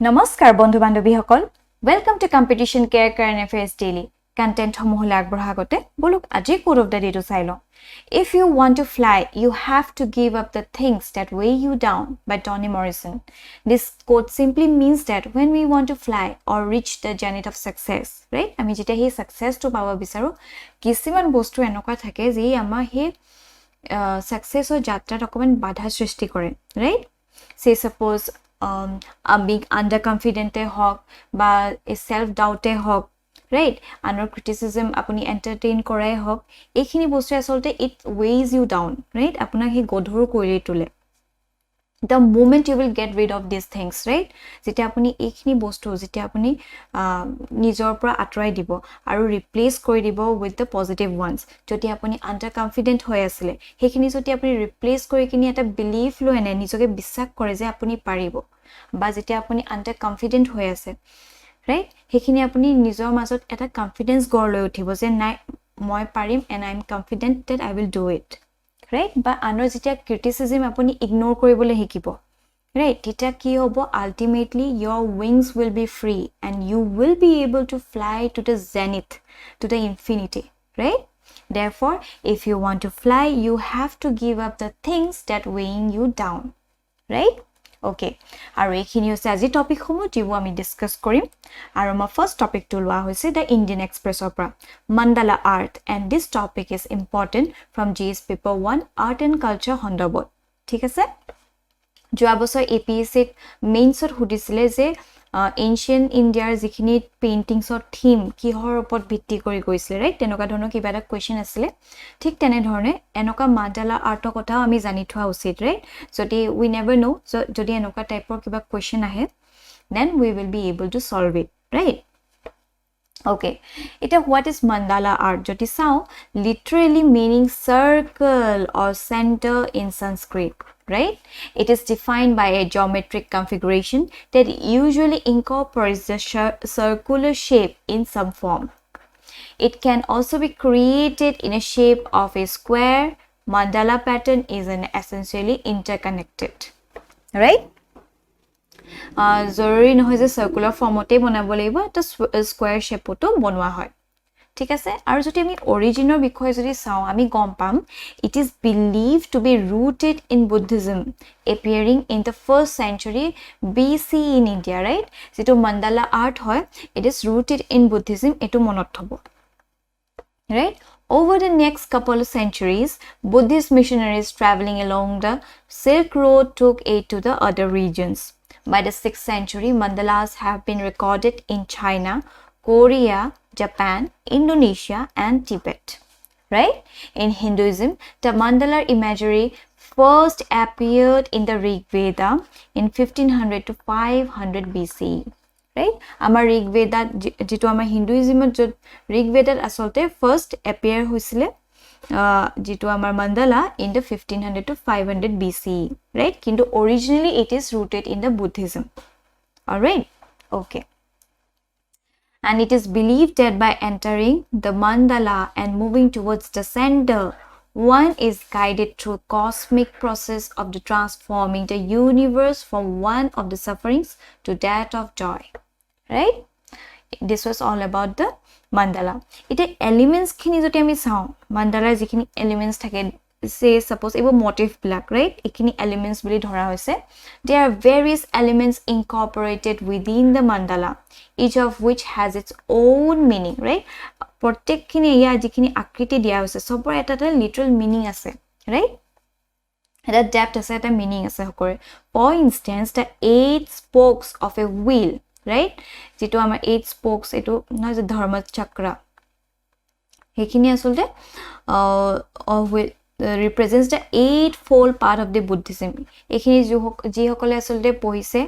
নমস্কাৰ বন্ধু বান্ধৱীসকল welcome to competition care current affairs daily content সমূহলৈ আগবঢ়া আগতে বলক আজি কোড অফ দ্য ডেটো চাই লওঁ If you want to fly, you have to give up the things that weigh you down by Toni Morrison. This quote simply means that when we want to fly or reach the zenith of success, right? আমি যেতিয়া সেই success to পাব বিচাৰো কিছুমান বস্তু এনেকুৱা থাকে যে আমাৰ সেই success ৰ যাত্ৰাত অকমান বাধা সৃষ্টি কৰে, right? Say suppose being underconfident hawk বা a self doubt hawk, right? Another criticism apuni entertain korai hawk ekhini bostu asolte it weighs you down, right? Apunak he godhor kori tule the moment you will get rid of these things, right? Jete apuni ekhini bostu jete apuni nijor pora atrai dibo aru replace kori dibo with the positive ones. Jodi apuni underconfident hoy asile hekhini jodi apuni replace kori kini eta belief lo ene nijoke bissak kore je apuni paribo ba jete apuni underconfident hoy ase, right? Hekhini apuni nijor majot eta confidence gor loi uthibo je nai moi parim and I am confident that I will do it, right? Ba anor jetia criticism apuni ignore koribole hekibo, right? Tita ki hobo ultimately your wings will be free and you will be able to fly to the zenith, to the infinity, right? Therefore, if you want to fly, you have to give up the things that weighing you down, right? Okay, আৰু এইখিনি হৈছে আজি topic সমূহ যিবোৰ আমি discuss কৰিম আৰু আমাৰ ফাৰ্স্ট টপিক টো লোৱা হৈছে দ্য ইণ্ডিয়ান এক্সপ্ৰেছৰ পৰা mandala art and this topic is important from GS paper 1 art and culture সন্দৰ্ভত ঠিক আছে যোৱা বছৰ APSC মেইনছত সুধিছিলে যে ancient Indiaৰ যিখিনি পেইন্টিংছৰ থিম কিহৰ ওপৰত ভিত্তি কৰি গৈছিল, ৰাইট? তেনেকুৱা ধৰণৰ কিবা এটা কোৱেশ্চন আছিলে ঠিক তেনে ধৰণে এনেকুৱা mandala আৰ্টৰ কথা আমি জানি থোৱা উচিত, ৰাইট? যদি we never know, so যদি এনেকুৱা টাইপৰ কিবা কোৱেশ্চন আহে then we will be able to solve it, right? Okay, এটা what is mandala art jodi sao literally meaning circle or center in Sanskrit, right? It is defined by a geometric configuration that usually incorporates the circular shape in some form. It can also be created in a shape of a square. Mandala pattern is essentially interconnected, right? জৰুৰী নহয় যে সাৰ্কুলাৰ ফৰ্মতে বনাব লাগিব এটা square শেপতো বনোৱা হয় ঠিক আছে আৰু যদি আমি অৰিজিনৰ বিষয় যদি চাও আমি গম পাম it is believed to be rooted in Buddhism appearing in the 1st century BC in India, right? যেটো mandala art হয় it is rooted in Buddhism এটো মনত থব, right? Over the next couple of centuries, Buddhist missionaries traveling along the Silk Road took aid to the other regions. By the 6th century, mandalas have been recorded in China, Korea, Japan, Indonesia, and Tibet, right? In Hinduism, the mandala imagery first appeared in the Rig Veda in 1500 to 500 BC, right? Amar Rig Veda jitu amar Hinduism Rig Veda asolte first appear hoisile jitu amar mandala in the 1500 to 500 BC, right? Kintu originally it is rooted in the Buddhism, all right? Okay, and it is believed that by entering the mandala and moving towards the center, one is guided through cosmic process of the transforming the universe from one of the sufferings to that of joy, right? This was all about the mandala. Ite elements khini joti ami sao mandala jikhini elements thake say suppose ebo motif black, right? Ekhini elements bili dhora hoise there are various elements incorporated within the mandala, each of which has its own meaning, right? Prottek khini ya jikhini akriti dia hoise sobor eta literal meaning ase, right? Eta depth ase eta meaning ase hokore. For instance, the 8 spokes of a wheel, right? Jito amar 8 spokes etu noy je dharma chakra hekhini asolte represents the 8-fold part of the Buddhism. Ekhini ji hokole asolte pohise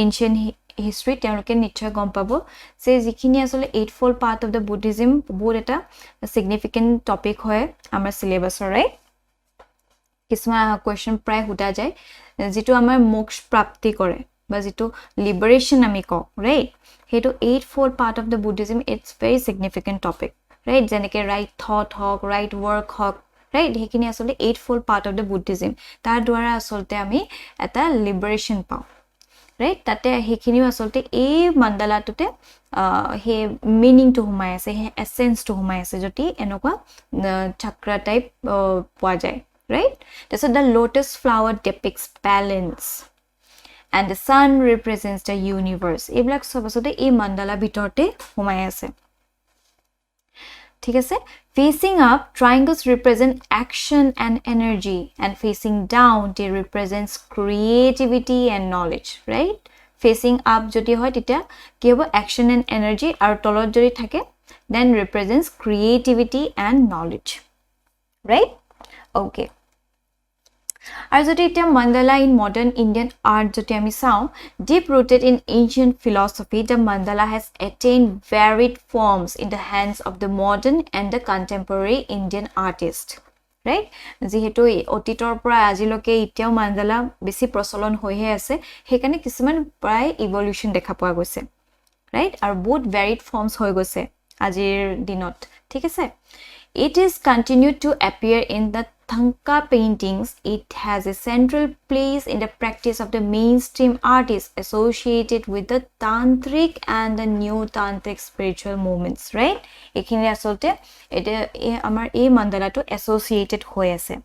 ancient history teloke nichchoy gom pabo se jikhini asole 8-fold part of the Buddhism bahut eta significant topic hoy amar syllabus, right? Kisma question pray huda jay jitu amar moksha prapti kore বা যেটো liberation আমি কও, right? হেটো 8-fold part of the Buddhism, it's very significant topic, right? যেনেকে right thought হক, right work হক, right? হেখিনি আসলে 8-fold part of the Buddhism, তাৰ দ্বাৰা আসলতে আমি এটা liberation পাও, right tate hekhiniu asolte ei mandala tute he meaning to humai ase he essence to humai ase joti enokwa chakra type poa jay right so the lotus flower depicts balance and the sun represents the universe eblak sob asolte ei mandala bitorte humai ase ঠিক আছে facing up triangles represent action and energy and facing down they represents creativity and knowledge right facing up jodi hoy tita ki hobo action and energy aru tolot jodi thake then represents creativity and knowledge right okay আৰু যদি এটা mandala in modern Indian art যদি আমি চাও deep rooted in ancient philosophy the mandala has attained varied forms in the hands of the modern and the contemporary Indian artist right যেহেতু অতীতৰ পৰা আজিলৈকে এতিয়াও mandala বেছি প্ৰচলন হৈহে আছে হেকানে কিছুমান প্ৰায় ইভলিউশন দেখা পোৱা গৈছে right আৰু বহুত varied forms হৈ গৈছে আজিৰ দিনত ঠিক আছে it is continued to appear in the Thanka paintings. It has a central place in the practice of the mainstream artists associated with the tantric and the new tantric spiritual movements, right? Ekhini asolte ete amar ei mandala to associated hoy ase.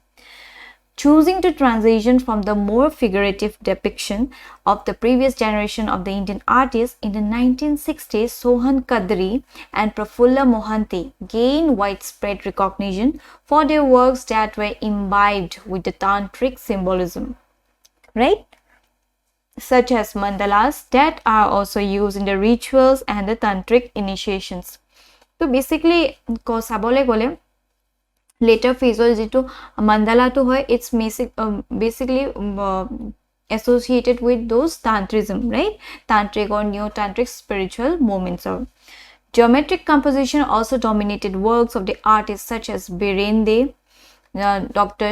Choosing to transition from the more figurative depiction of the previous generation of the Indian artists in the 1960s, Sohan Kadri and Prafulla Mohanty gained widespread recognition for their works that were imbibed with the tantric symbolism, right? Such as mandalas that are also used in the rituals and the tantric initiations. So basically, ko sabole gole later phase jito mandala to hoy it's basically associated with those tantrism right tantric or neo tantric spiritual movements or geometric composition also dominated works of the artists such as Birende Dr.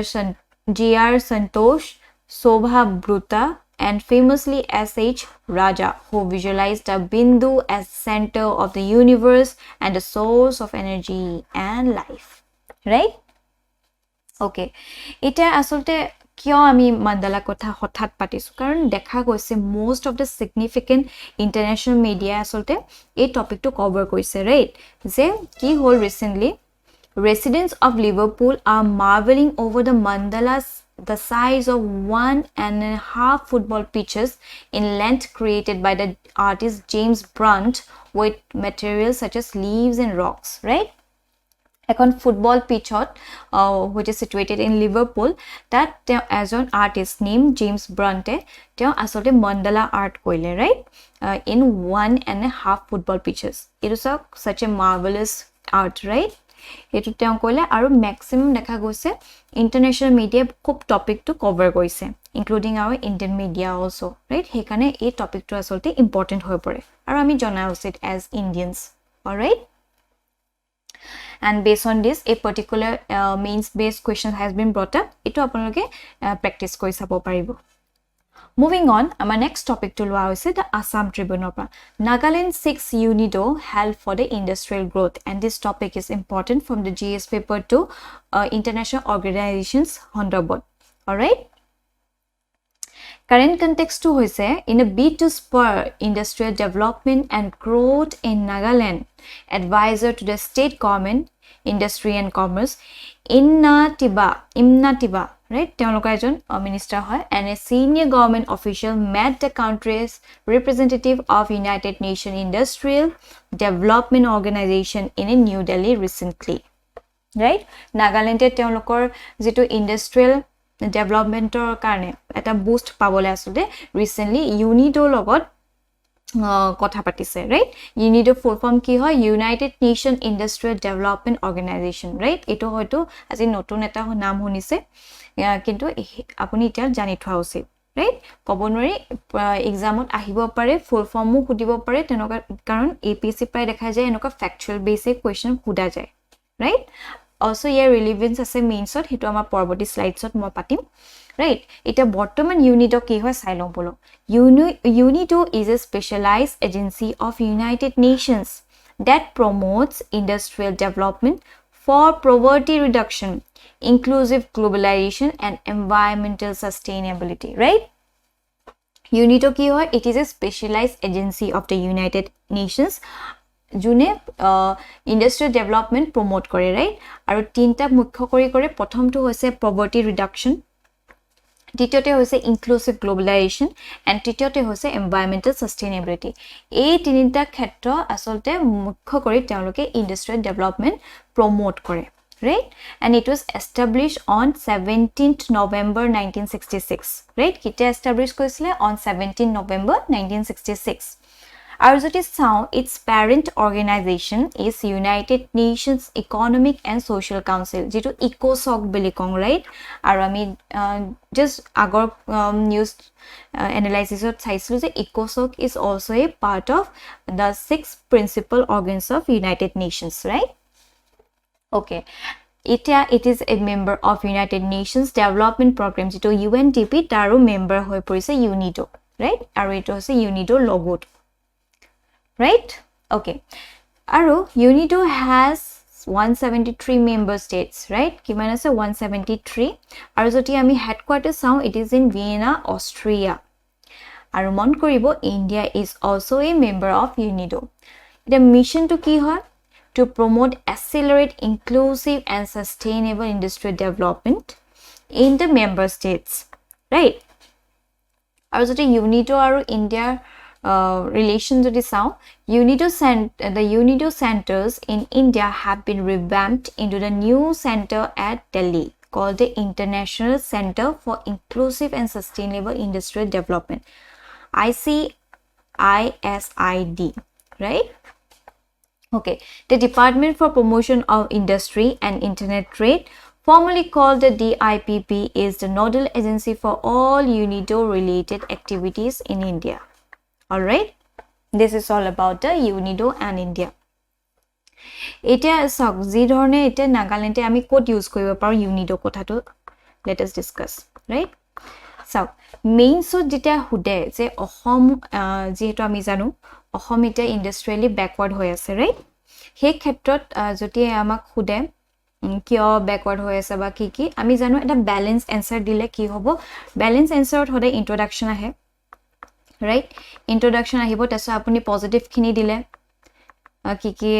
G.R. Santosh Sobha Bruta and famously S.H. Raja who visualized the bindu as center of the universe and the source of energy and life right okay eta asolte kyo ami mandala kotha hothat patisu karon dekha goise most of the significant international media asolte ei topic to cover koise right je ki hol recently residents of Liverpool are marveling over the mandalas the size of 1.5 football pitches in length created by the artist James Brunt with materials such as leaves and rocks right এখন football পিচত which is situated in Liverpool that as an artist named James Brunte তেওঁ আসলে mandala art koile right in 1.5 football pitches it is such a marvelous art right etu তেওঁ koile aru maximum dekha goise international media খুব topic to cover koise including our Indian media also right hekane ei topic to asolte important hoy pore aru ami jona usit as Indians all right and based on this a particular means based question has been brought up ito apunaloke practice koi sabo paribo moving on our next topic to loa hoise the Assam Tribune pa Nagaland 6 UNIDO held for the industrial growth and this topic is important from the GS paper to international organizations hondobot all right current context to hoise in a bid to spur industrial development and growth in Nagaland advisor to the state government industry and commerce Imnatiba right teoloka ejon minister hoy and a senior government official met the country's representative of United Nations Industrial Development Organization in New Delhi recently right Nagaland teolokor jitu industrial developmentor karone eta boost pabole asule recently UNIDO logot কথা পাতিছে right UNIDO full form কি হয় United Nation Industrial Development Organization right এটো হয়তো আজি নতুন এটা নাম শুনিছে কিন্তু আপুনি এতিয়া জানি থোৱা উচিত right কবনৰি এক্সামত আহিব পাৰে ফুল ফৰ্মও খুদিব পাৰে তেনেকা কাৰণ APSC প্ৰায় দেখা যায় এনেকা ফ্যাকচুয়াল বেসিক কোৱেশ্চন খুদা যায় right also your relevance as a meansot hitu ama porboti slidesot moi patim right eta bortoman UNIDO ki hoy sailom bolo UNIDO is a specialized agency of United Nations that promotes industrial development for poverty reduction inclusive globalization and environmental sustainability right UNIDO কি হয়? It is a specialized agency of the United Nations june industrial development promote kore, right? Aru tinta mukhya kore prothomtu hoise poverty reduction, দ্বিতীয়তে হৈছে inclusive globalization, and তৃতীয়তে হৈছে environmental sustainability. এই তিনিটা ক্ষেত্ৰ আসলতে মুখ্য কৰি তেওঁলোকে industrial development promote কৰে, right? And it was established on 17th November 1966, right? Kite establish কৰিছিলে on 17th November 1966. আৰু যদি চাওঁ, its parent organization is United Nations Economic and Social Council, যেটো ECOSOC বুলি কওঁ, right? আৰু আমি just আগৰ news analysis ত চাইছিলো যে ECOSOC is also a part of the 6 principal organs of United Nations, right? Okay. It is a member of United Nations Development Program, যেটো UNDP তাৰো member হৈ পৰিছে UNIDO, right? আৰু এটো হৈছে UNIDO logo, right? Okay. Aru UNIDO has 173 member states, right? Kiman ase 173. Aru joti ami headquarters sao, it is in Vienna, Austria. Aru mon koribo, India is also a member of UNIDO. The mission to ki hoy? To promote, accelerate inclusive and sustainable industrial development in the member states, right? Aru joti UNIDO aru India relation to the South, the UNIDO centers in India have been revamped into the new center at Delhi called the International Center for Inclusive and Sustainable Industrial Development, ICISID, right? Okay, the Department for Promotion of Industry and Internet Trade, formerly called the DIPP, is the nodal agency for all UNIDO related activities in India. All right, this is all about the UNIDO and India. Eta sok ji dhorne eta Nagaland ami code use koribo paru UNIDO kotha to let us discuss, right? So main so jeta hude je Assam jehetu ami janu Assam eta industrially backward hoy ase, right? He khetrot joti amak hude কিয় backward হৈ আছে বা কি আমি জানো এটা balance answer দিলে কি হ'ব ব্যালেন্স আনসারত হদে ইন্ট্রোডাকশন আহে right introduction ahibo taso apuni positive khini dile ki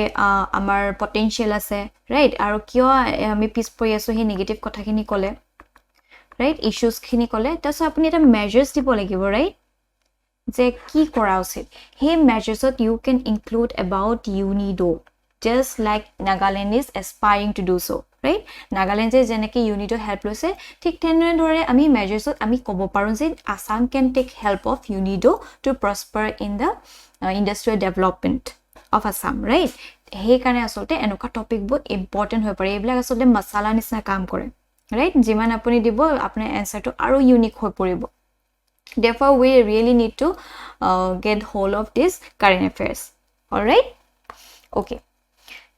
amar potential ase right aru kyo ami piece poi aso he negative kotha khini kole right issues khini kole taso apuni eta measures dibo lagibo right je ki kora usit he measures ot you can include about UNIDO just like Nagaland is aspiring to do so, right? Nagaland je jeneki UNIDO help loise thik tenore dhore ami measures ami kobo paru je Assam can take help of UNIDO to prosper in the industrial development of Assam, right? He kane asolte enoka topic bo important hoy pare ebla asolte masala nisna kaam kore, right? Jiman apuni dibo apne answer to aru unique hoy poribo. Therefore we really need to get hold of this current affairs. All right? Okay.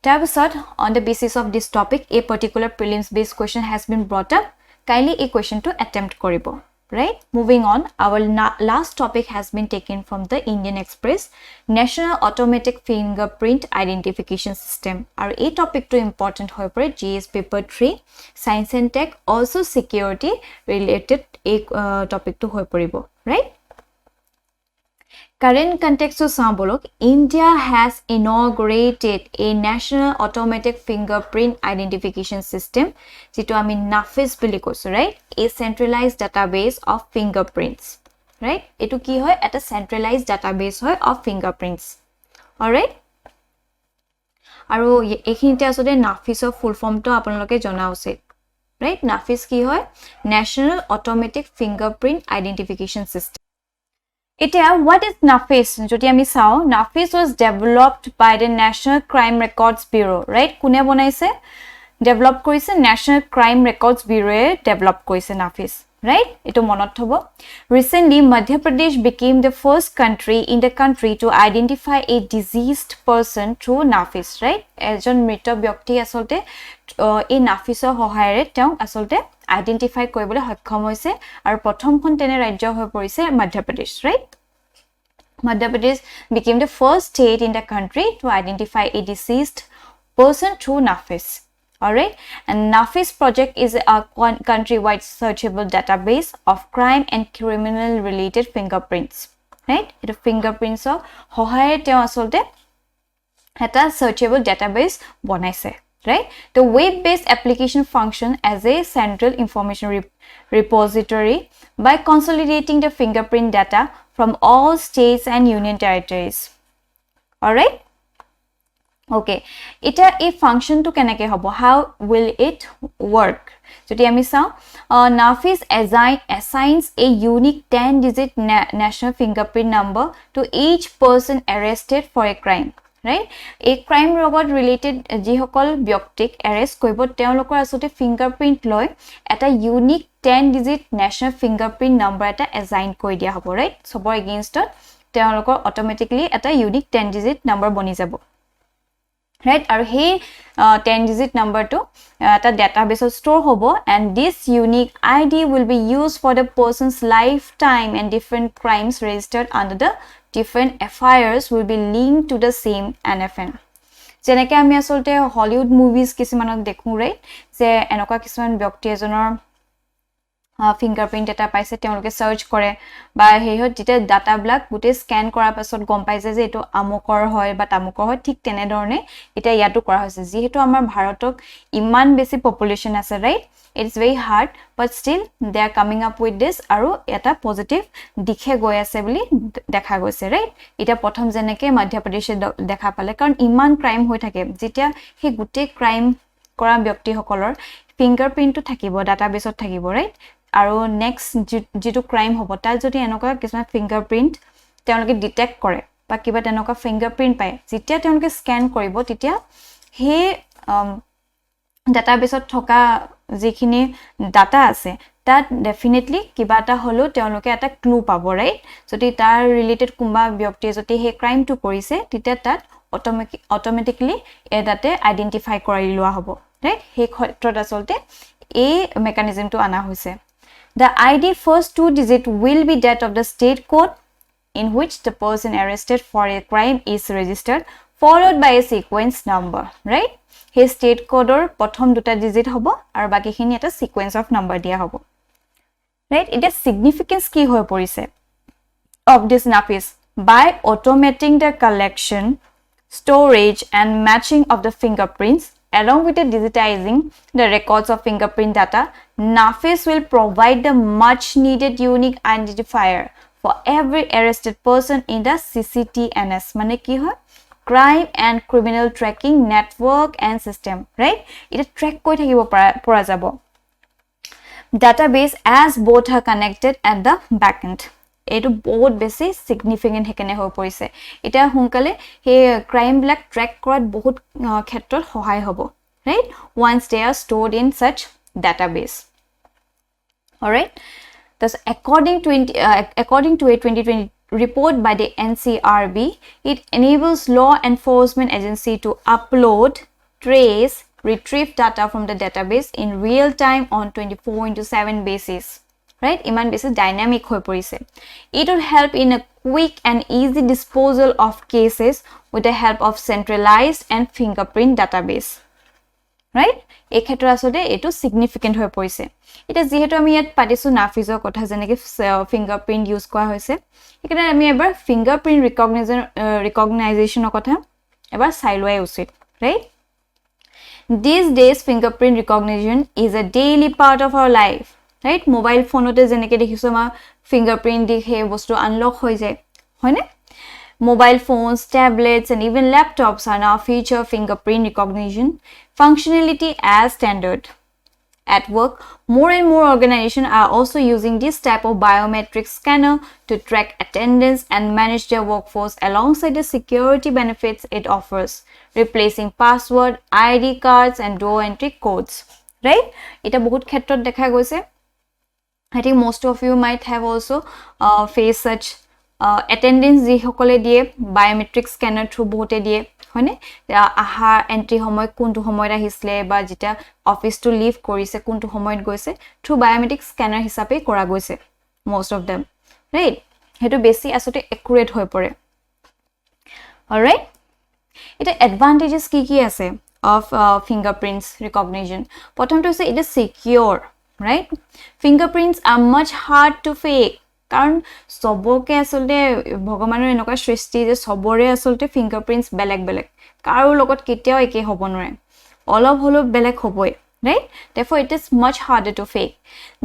Tabasat, on the basis of this topic, a particular prelims based question has been brought up. Kindly a question to attempt koribo, right? Moving on, our last topic has been taken from the Indian Express, National Automatic Fingerprint Identification System. Our a topic to important hoy pore GS paper 3, Science and Tech, also security related a topic to hoy poribo, right? Current context to sambolok, India has inaugurated a national automatic fingerprint identification system, jito ami NAFIS bili koisu, right? A centralized database of fingerprints, right? Etu ki hoy at a centralized database hoy of fingerprints. All right? Aru ekhinite asode NAFIS of full form to apanaloke jona usit, right? NAFIS ki hoy National Automatic Fingerprint Identification System. What is NAFIS? Joti ami sao, NAFIS was developed by the National Crime Records Bureau, right? Kune bonaise? Develop korise National Crime Records Bureau develop korise NAFIS, right? Ito monot hobo. Recently, Madhya Pradesh became the first country in the country to identify a deceased person through NAFIS, right? Ejon mrito byakti asolte এই NAFISৰ সহায়ৰে তেওঁ আসলতে identify কৰিবলৈ সক্ষম হৈছে আৰু প্ৰথমখন তেনে ৰাজ্য হৈ পৰিছে Madhya Pradesh, right? Madhya Pradesh became the first state in the country to identify a deceased person through NAFIS. Alright, and NAFIS project is a country-wide searchable database of crime and criminal related fingerprints. Right, it fingerprints of hohare teo asolte eta searchable database bonaise. Right, the web-based application function as a central information repository by consolidating the fingerprint data from all states and union territories. Alright, okay, এটা এই ফাংশনটো কেনেকে হ'ব, how will it work? যদি আমি চাওঁ, NAFIS assigns a unique 10-digit national fingerprint number to each person arrested for a crime. Right, a crime লগত related যিসকল ব্যক্তিক arrest কৰিব তেওঁলোকৰ আসতে fingerprint লৈ এটা unique 10-digit national fingerprint number এটা assign কৰি দিয়া হ'ব. Right, সবৰ against তেওঁলোকৰ automatically এটা unique 10-digit number বনি যাব. Right, আৰু সেই 10-digit number to এটা database store hobo, and this unique ID will be used for the person's lifetime, and different crimes registered under the different FIRs will be linked to the same NFN. যেনেকে আমি আসলতে Hollywood movies কিছুমানত দেখো, right, যে এনেকুৱা কিছুমান ব্যক্তি এজনৰ fingerprint data পাইছে তেওঁলোকে সাৰ্চ কৰে বা হেহত যেটা ডাটা ব্লক গুটে স্ক্যান কৰাৰ পাছত গম পাইছে যে এটো আমকৰ হয় বা তামকৰ হয়, ঠিক তেনে ধৰণে এটা ইয়াটো কৰা হৈছে। যেহেতু আমাৰ ভাৰতক ইমান বেছি পপুলেশন আছে, right, it's very hard but still they are coming up with this আৰু এটা পজিটিভ দিখে গৈ আছে বুলি দেখা গৈছে। right, এটা প্ৰথম জেনেকে মধ্যপ্ৰদেশে দেখা পালে, কাৰণ ইমান ক্ৰাইম হৈ থাকে, যেতিয়া হে গুটে ক্ৰাইম কৰা ব্যক্তিসকলৰ fingerprintটো থাকিব ডাটাবেছত থাকিব, right, আৰু নেক্সট যেটো ক্ৰাইম হ'ব তাত যদি এনেকুৱা কিছুমান fingerprint তেওঁলোকে ডিটেক্ট কৰে বা কিবা তেনেকুৱা fingerprint পায়, যেতিয়া তেওঁলোকে স্ক্যান কৰিব তেতিয়া হে ডাটাবেছত থকা যিখিনি ডাটা আছে তাত ডেফিনেটলি কিবা এটা হলো তেওঁলোকে এটা ক্লু পাব। right, যদি তাৰ ৰিলেটেড কোনবা ব্যক্তিয়ে যদি হে ক্ৰাইমটো কৰিছে তেতিয়া তাত অটোমেটিক্যালি এটাতে আইডেন্টিফাই কৰি লোৱা হ'ব। right, হে ক্ষেত্ৰত আসলতে এই মেকানিজমটো আনা হৈছে। The ID first 2 digit will be that of the state code in which the person arrested for a crime is registered, followed by a sequence number. Right, his state code or prothom duta digit hobo aru baki khini eta sequence of number dia hobo. Right, it is significance ki hoy porise of this NAFIS by automating the collection, storage and matching of the fingerprints. Along with the digitizing the records of fingerprint data, NAFIS will provide the much needed unique identifier for every arrested person in the CCTNS. Mane ki hoy, crime and criminal tracking network and system. Right, it track koi thakibo pora jabo database as both are connected at the backend. এটো বহুত বেছি significant হেকেনে হৈ পৰিছে। এটা হুনকালে হে crime block track কৰাত বহুত ক্ষেত্ৰত সহায় হ'ব। right, once they are stored in such database. all right, thus according to a 2020 report by the NCRB, it enables law enforcement agency to upload, trace, retrieve data from the database in real time on 24/7 basis. Right, iman besi dynamic hoy porise. It will help in a quick and easy disposal of cases with the help of centralized and fingerprint database. Right, এই ক্ষেত্ৰত আসলে এটো significant হৈ পৰিছে। এটা যেহেতু আমি ইয়াত পাতিছো নাফিজৰ কথা, যেনেকে fingerprint ইউজ কৰা হৈছে, এখানে আমি এবাৰ fingerprint recognitionৰ কথা এবাৰ চাই লোৱাই উচিত। right, these days fingerprint recognition is a daily part of our life. right, mobile phone ote jeneke dekhiso ma fingerprint dikhe bostu unlock hoy jay, hoyne? Mobile phones, tablets and even laptops are now feature fingerprint recognition functionality as standard. At work, more and more organizations are also using this type of biometric scanner to track attendance and manage their workforce alongside the security benefits it offers, replacing password, ID cards and door entry codes. Right, eta bahut khetrot dekha goise. I think most of you might have also faced such attendance ji hokole die biometric scanner through bote die, hoine? Aha entry homoy kuntu homoy rahisle ba jeta office to leave korise kuntu homoy goise through biometric scanner hisabe kora goise most of them. Right, hetu besi asote accurate hoy pore. all right, এটা advantages ki ase of fingerprints recognition. প্ৰথমটো হৈছে it is secure, right? Fingerprints are much hard to fake. কাৰণ সবকে আসলে ভগৱানৰ এনেকুৱা সৃষ্টি যে সবৰে আসলে fingerprints বেলেগ বেলেগ কাৰো লগত কেতিয়াও একে হ'ব নোৱাৰে অলপ হলো বেলেগ হ'বই right therefore it is much harder to fake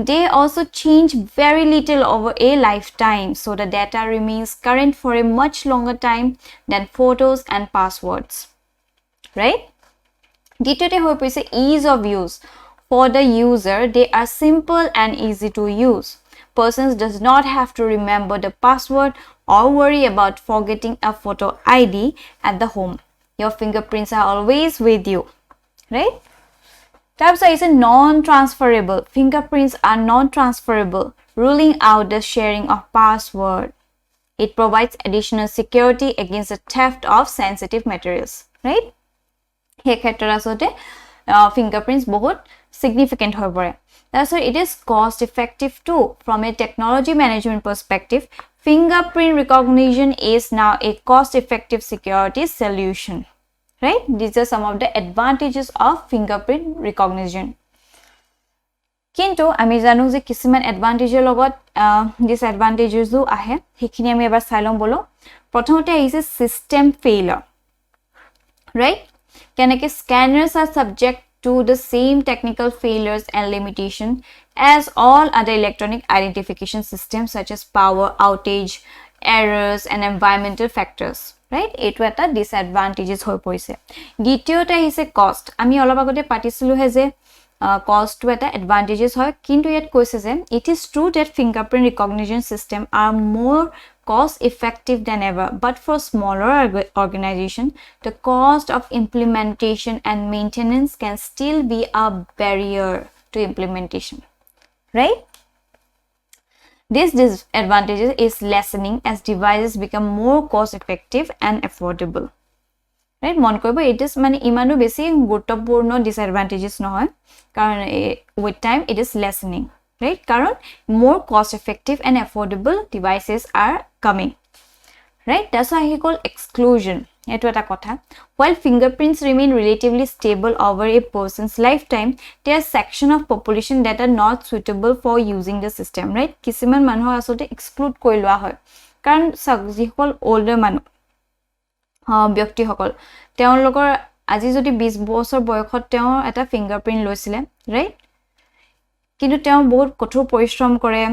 they also change very little over a lifetime so the data remains current for a much longer time than photos and passwords right দ্বিতীয়তে হৈ পৰিছে ease of use for the user they are simple and easy to use persons does not have to remember the password or worry about forgetting a photo ID at the home your fingerprints are always with you right types is a non-transferable fingerprints are non-transferable ruling out the sharing of password it provides additional security against the theft of sensitive materials right he ক্ষেত্ৰত আসলে fingerprints বহুত significant হৈ পৰে that's why it is cost effective too from a technology management perspective fingerprint recognition is now a cost effective security solution right these are some of the advantages of fingerprint recognition কিন্তু আমি জানো যে কিছুমান এডভান্টেজৰ লগত ডিসএডভান্টেজেসও আহে হেখিনি আমি এবাৰ চাইলম বলো প্ৰথমতে আহিছে সিস্টেম ফেইলাৰ right কেনেকে scanners are subject to the same technical failures and limitation as all other electronic identification systems such as power outage errors and environmental factors right eto eta disadvantages hoy poise দ্বিতীয়তে হিসে cost আমি অলপ আগতে পাতিছিলো হে যে cost to eta advantages hoy kintu yet koise je it is true that fingerprint recognition system are more cost effective than ever but for smaller organization the cost of implementation and maintenance can still be a barrier to implementation right this disadvantage is lessening as devices become more cost effective and affordable right mon koibo it is mane imanu besi gurutopurno disadvantages nohoy karon with time it is lessening right karon more cost effective and affordable devices are coming right that's why he called exclusion eto eta kotha while fingerprints remain relatively stable over a person's lifetime there are section of population that are not suitable for using the system right kisiman manho asote exclude koi loa hoy karon sajikol older manu ব্যক্তি হকল তেও লগৰ আজি যদি 20 বছৰ বয়সত তেও এটা fingerprint লৈছিলে ৰাইট কিন্তু তেও বহুত কঠোৰ পৰিশ্ৰম কৰে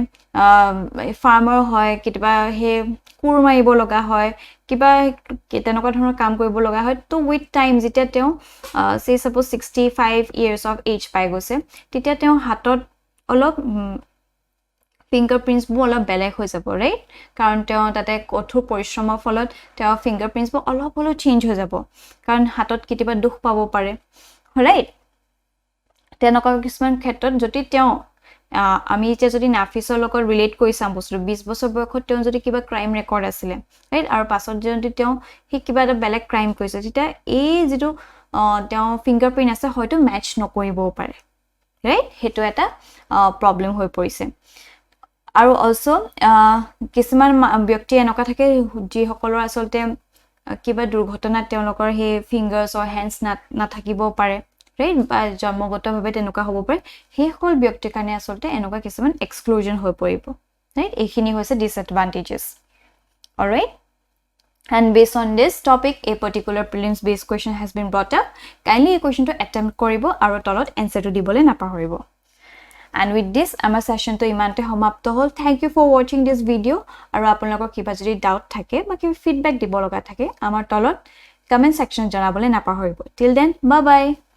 ফাৰ্মাৰ হয় কিবা হে কুৰ মাৰিব লগা হয় কিবা কেতেনকা ধৰণৰ কাম কৰিব লগা হয় তো উইথ টাইম যেতিয়া তেও সে সাপোজ 65 ইয়াৰ্স অফ এজ পাই গৈছে তেতিয়া তেও হাতত অলপ fingerprints bo ola belek hoi jabo right karon teo tate kothur porishromer folot teo fingerprints bo olop holo change hoi jabo karon hatot kitiba dukh pabo pare right tenokor kisman khetrot joti teo আমি এতিয়া যদি নাফিসৰ লগত relate কৰি চাম বস্তু 20 বছৰ বয়সত তেওঁ যদি কিবা ক্ৰাইম ৰেকৰ্ড আছিল ৰাইট আৰু পাছত যদি তেওঁ হি কিবা এটা বেলেগ ক্ৰাইম কৰিছে তেতিয়া এই যেটো তেওঁ ফিংগাৰপ্ৰিন্ট আছে হয়তো ম্যাচ নকৰিব পাৰে ৰাইট হেতু এটা প্ৰবলেম হৈ পৰিছে আৰু অলসো কিছুমান ব্যক্তি এনেকা থাকে যি সকলৰ আসলতে কিবা দুৰ্ঘটনা তেওঁলোকৰ হে ফিংগাৰস অৰ হ্যান্ডস না থাকিব পাৰে right বা জন্মগতভাৱে তেনেকুৱা হ'ব পাৰে সেই সকল ব্যক্তিৰ কাৰণে আসলতে এনেকুৱা কিছুমান এক্সক্লুজন হৈ পৰিব right এইখিনি হৈছে disadvantages all right and based on this topic a particular prelims based question has been brought up kindly a question to attempt কৰিব আৰু তলত answer to dibole নাপাহৰিব and with this আমাৰ session to imante সমাপ্ত হল thank you for watching this video আৰু আপোনালোকৰ কিবা যদি ডাউট থাকে বা কিবা ফিডব্যাক দিব লগা থাকে আমাৰ তলত comment section জনাবলে নাপাহৰিব till then bye bye